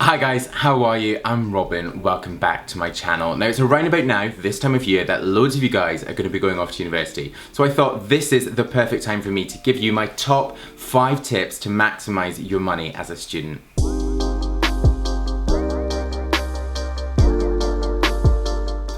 Hi guys, how are you? I'm Robin, welcome back to my channel. Now it's around about now, this time of year, that loads of you guys are going to be going off to university. So I thought this is the perfect time for me to give you my top 5 tips to maximize your money as a student.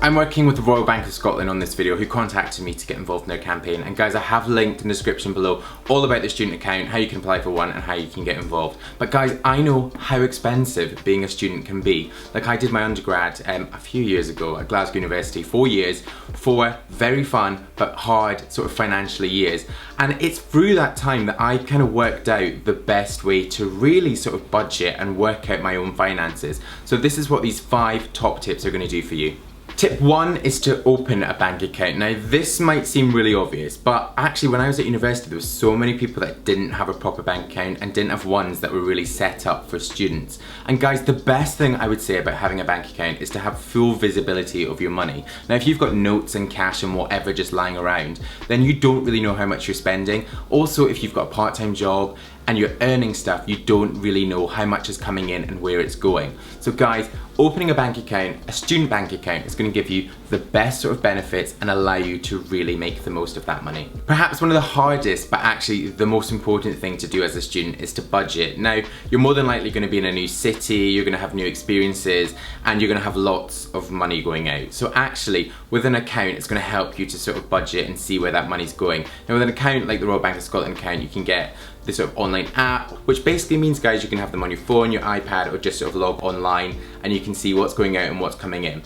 I'm working with the Royal Bank of Scotland on this video, who contacted me to get involved in their campaign. And guys, I have linked in the description below all about the student account, how you can apply for one and how you can get involved. But guys, I know how expensive being a student can be. Like, I did my undergrad a few years ago at Glasgow University, 4 years, 4 very fun but hard sort of financially years. And it's through that time that I kind of worked out the best way to really sort of budget and work out my own finances. So this is what these 5 top tips are going to do for you. Tip 1 is to open a bank account. Now this might seem really obvious, but actually when I was at university there were so many people that didn't have a proper bank account and didn't have ones that were really set up for students. And guys, the best thing I would say about having a bank account is to have full visibility of your money. Now if you've got notes and cash and whatever just lying around, then you don't really know how much you're spending. Also, if you've got a part-time job and you're earning stuff, you don't really know how much is coming in and where it's going. So guys, opening a bank account, a student bank account, is going to give you the best sort of benefits and allow you to really make the most of that money. Perhaps one of the hardest, but actually the most important thing to do as a student is to budget. Now, you're more than likely going to be in a new city, you're going to have new experiences, and you're going to have lots of money going out. So actually, with an account, it's going to help you to sort of budget and see where that money's going. Now with an account like the Royal Bank of Scotland account, you can get this sort of online app, which basically means, guys, you can have them on your phone, your iPad, or just sort of log online and you can see what's going out and what's coming in.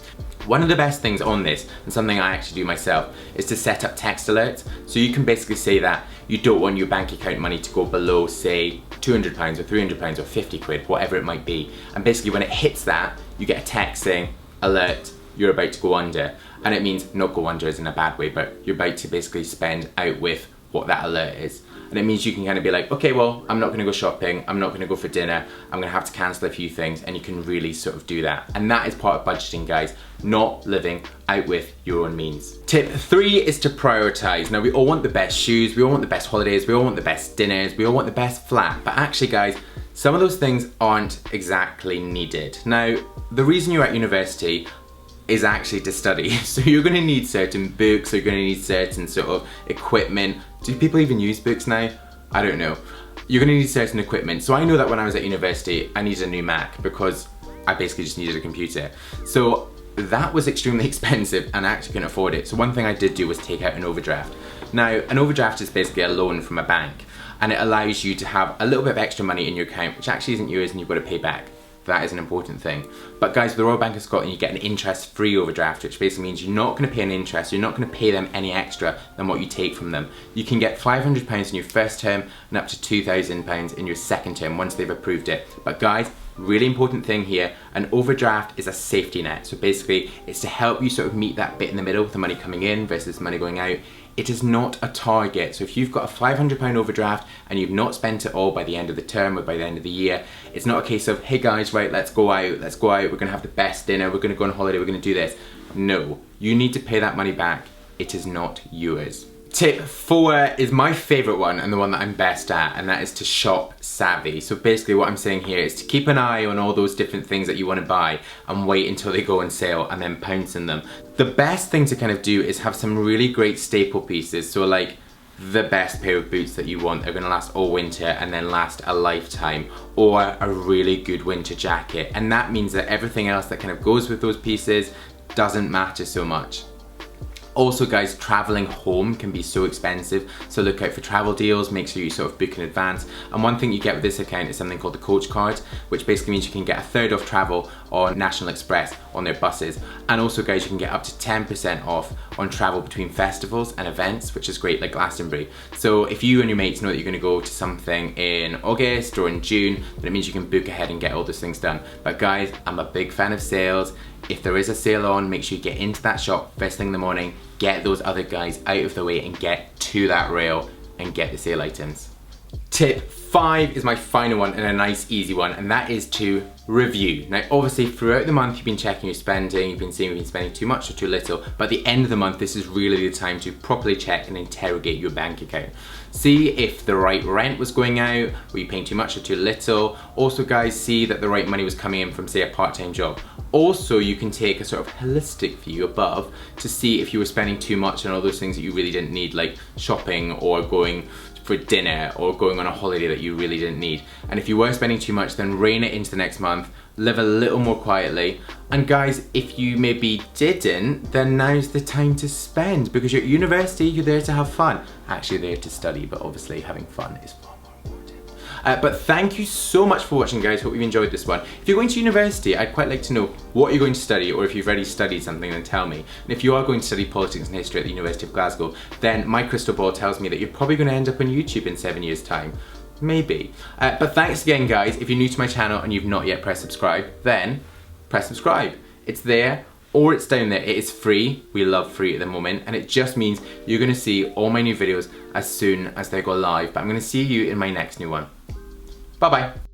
One of the best things on this, and something I actually do myself, is to set up text alerts. So you can basically say that you don't want your bank account money to go below, say, £200 or £300 or 50 quid, whatever it might be. And basically when it hits that, you get a text saying, alert, you're about to go under. And it means not go under as in a bad way, but you're about to basically spend out with what that alert is. And it means you can kind of be like, okay, well, I'm not gonna go shopping, I'm not gonna go for dinner, I'm gonna have to cancel a few things, and you can really sort of do that. And that is part of budgeting, guys, not living out with your own means. Tip 3 is to prioritize. Now, we all want the best shoes, we all want the best holidays, we all want the best dinners, we all want the best flat, but actually, guys, some of those things aren't exactly needed. Now, the reason you're at university is actually to study. So you're gonna need certain books, you're gonna need certain sort of equipment. Do people even use books now? I don't know. You're gonna need certain equipment. So I know that when I was at university, I needed a new Mac because I basically just needed a computer. So that was extremely expensive and I actually couldn't afford it. So one thing I did do was take out an overdraft. Now, an overdraft is basically a loan from a bank and it allows you to have a little bit of extra money in your account, which actually isn't yours and you've got to pay back. That is an important thing. But guys, with the Royal Bank of Scotland, you get an interest-free overdraft, which basically means you're not going to pay an interest, you're not going to pay them any extra than what you take from them. You can get £500 in your first term and up to £2,000 in your second term once they've approved it. But guys, really important thing here, an overdraft is a safety net. So basically, it's to help you sort of meet that bit in the middle with the money coming in versus money going out. It is not a target. So if you've got a £500 overdraft and you've not spent it all by the end of the term or by the end of the year, it's not a case of, hey guys, right, let's go out, we're gonna have the best dinner, we're gonna go on holiday, we're gonna do this. No, you need to pay that money back. It is not yours. Tip 4 is my favorite one and the one that I'm best at, and that is to shop savvy. So basically what I'm saying here is to keep an eye on all those different things that you want to buy and wait until they go on sale and then pounce on them. The best thing to kind of do is have some really great staple pieces. So like the best pair of boots that you want are going to last all winter and then last a lifetime, or a really good winter jacket. And that means that everything else that kind of goes with those pieces doesn't matter so much. Also guys, traveling home can be so expensive, so look out for travel deals, make sure you sort of book in advance. And one thing you get with this account is something called the coach card, which basically means you can get a third off travel on National Express on their buses. And also guys, you can get up to 10% off on travel between festivals and events, which is great, like Glastonbury. So if you and your mates know that you're gonna go to something in August or in June, then it means you can book ahead and get all those things done. But guys, I'm a big fan of sales. If there is a sale on, make sure you get into that shop first thing in the morning, get those other guys out of the way and get to that rail and get the sale items. Tip 5 is my final one, and a nice easy one, and that is to review. Now obviously throughout the month you've been checking your spending, you've been seeing if you've been spending too much or too little, but at the end of the month this is really the time to properly check and interrogate your bank account. See if the right rent was going out, were you paying too much or too little. Also guys, see that the right money was coming in from say a part-time job. Also you can take a sort of holistic view above to see if you were spending too much on all those things that you really didn't need, like shopping or going for dinner or going on a holiday that you really didn't need. And if you were spending too much, then rein it into the next month, live a little more quietly. And guys, if you maybe didn't, then now's the time to spend, because you're at university, you're there to have fun. Actually there to study, but obviously having fun is far more important. But thank you so much for watching guys, hope you've enjoyed this one. If you're going to university, I'd quite like to know what you're going to study, or if you've already studied something, then tell me. And if you are going to study politics and history at the University of Glasgow, then my crystal ball tells me that you're probably going to end up on YouTube in 7 years' time. Maybe. But thanks again guys. If you're new to my channel and you've not yet pressed subscribe, then press subscribe. It's there or it's down there. It is free. We love free at the moment, and it just means you're going to see all my new videos as soon as they go live. But I'm going to see you in my next new one. Bye bye.